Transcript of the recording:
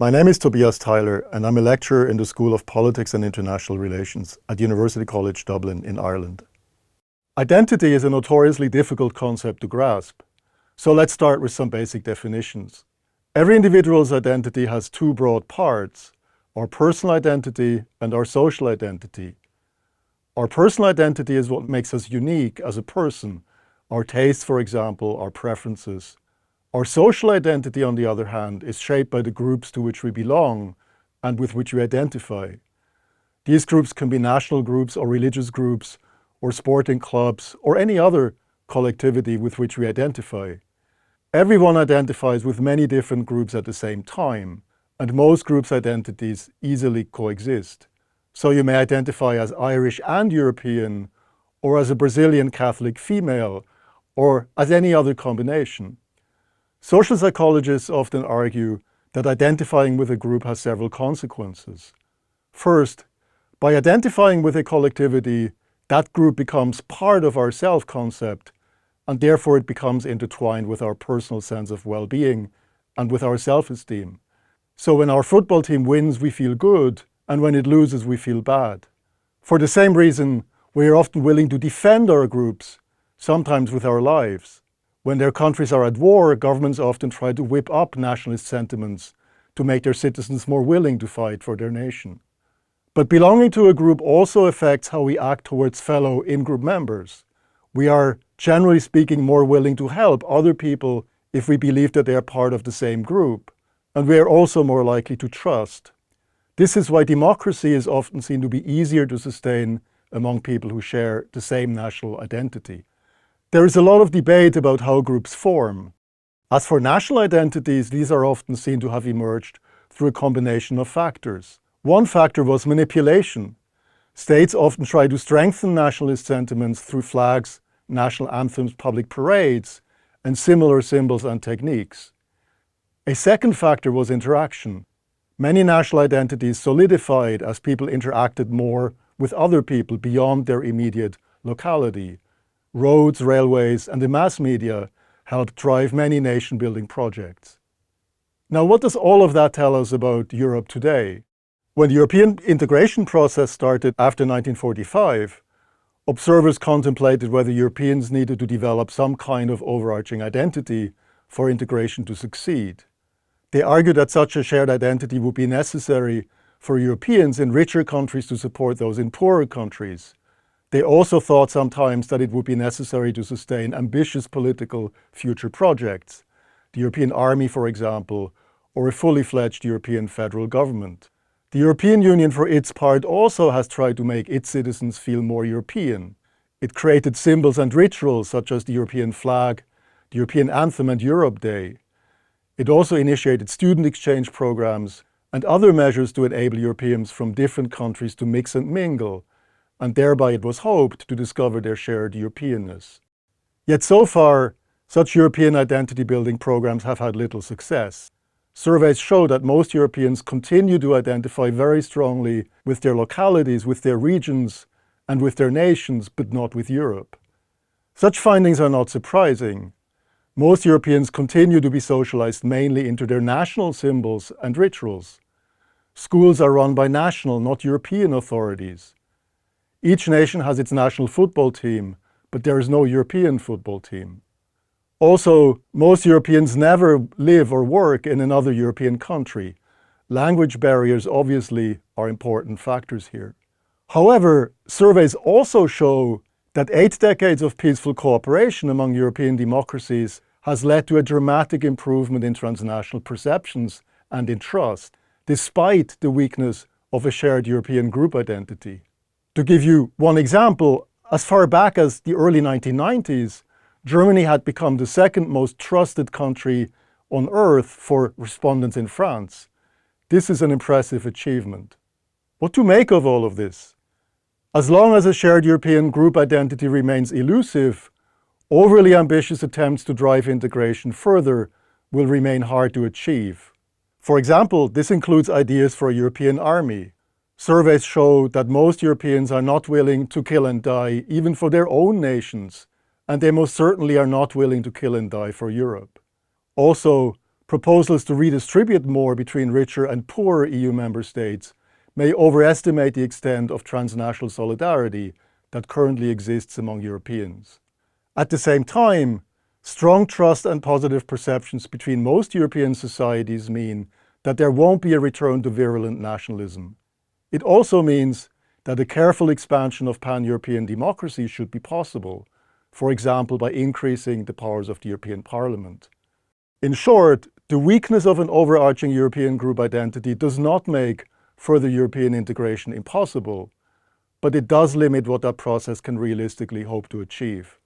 My name is Tobias Theiler, and I'm a lecturer in the School of Politics and International Relations at University College Dublin in Ireland. Identity is a notoriously difficult concept to grasp, so let's start with some basic definitions. Every individual's identity has two broad parts: our personal identity and our social identity. Our personal identity is what makes us unique as a person, our tastes, for example, our preferences. Our social identity, on the other hand, is shaped by the groups to which we belong and with which we identify. These groups can be national groups or religious groups or sporting clubs or any other collectivity with which we identify. Everyone identifies with many different groups at the same time, and most groups' identities easily coexist. So you may identify as Irish and European, or as a Brazilian Catholic female, or as any other combination. Social psychologists often argue that identifying with a group has several consequences. First, by identifying with a collectivity, that group becomes part of our self-concept, and therefore it becomes intertwined with our personal sense of well-being and with our self-esteem. So when our football team wins, we feel good, and when it loses, we feel bad. For the same reason, we are often willing to defend our groups, sometimes with our lives. When their countries are at war, governments often try to whip up nationalist sentiments to make their citizens more willing to fight for their nation. But belonging to a group also affects how we act towards fellow in-group members. We are, generally speaking, more willing to help other people if we believe that they are part of the same group, and we are also more likely to trust. This is why democracy is often seen to be easier to sustain among people who share the same national identity. There is a lot of debate about how groups form. As for national identities, these are often seen to have emerged through a combination of factors. One factor was manipulation. States often try to strengthen nationalist sentiments through flags, national anthems, public parades, and similar symbols and techniques. A second factor was interaction. Many national identities solidified as people interacted more with other people beyond their immediate locality. Roads, railways, and the mass media helped drive many nation-building projects. Now, what does all of that tell us about Europe today? When the European integration process started after 1945, observers contemplated whether Europeans needed to develop some kind of overarching identity for integration to succeed. They argued that such a shared identity would be necessary for Europeans in richer countries to support those in poorer countries. They also thought sometimes that it would be necessary to sustain ambitious political future projects, the European Army, for example, or a fully fledged European federal government. The European Union, for its part, also has tried to make its citizens feel more European. It created symbols and rituals such as the European flag, the European anthem, and Europe Day. It also initiated student exchange programs and other measures to enable Europeans from different countries to mix and mingle, and thereby it was hoped to discover their shared Europeanness. Yet so far, such European identity-building programs have had little success. Surveys show that most Europeans continue to identify very strongly with their localities, with their regions, and with their nations, but not with Europe. Such findings are not surprising. Most Europeans continue to be socialized mainly into their national symbols and rituals. Schools are run by national, not European authorities. Each nation has its national football team, but there is no European football team. Also, most Europeans never live or work in another European country. Language barriers obviously are important factors here. However, surveys also show that 8 decades of peaceful cooperation among European democracies has led to a dramatic improvement in transnational perceptions and in trust, despite the weakness of a shared European group identity. To give you one example, as far back as the early 1990s, Germany had become the second most trusted country on earth for respondents in France. This is an impressive achievement. What to make of all of this? As long as a shared European group identity remains elusive, overly ambitious attempts to drive integration further will remain hard to achieve. For example, this includes ideas for a European army. Surveys show that most Europeans are not willing to kill and die even for their own nations, and they most certainly are not willing to kill and die for Europe. Also, proposals to redistribute more between richer and poorer EU member states may overestimate the extent of transnational solidarity that currently exists among Europeans. At the same time, strong trust and positive perceptions between most European societies mean that there won't be a return to virulent nationalism. It also means that a careful expansion of pan-European democracy should be possible, for example, by increasing the powers of the European Parliament. In short, the weakness of an overarching European group identity does not make further European integration impossible, but it does limit what that process can realistically hope to achieve.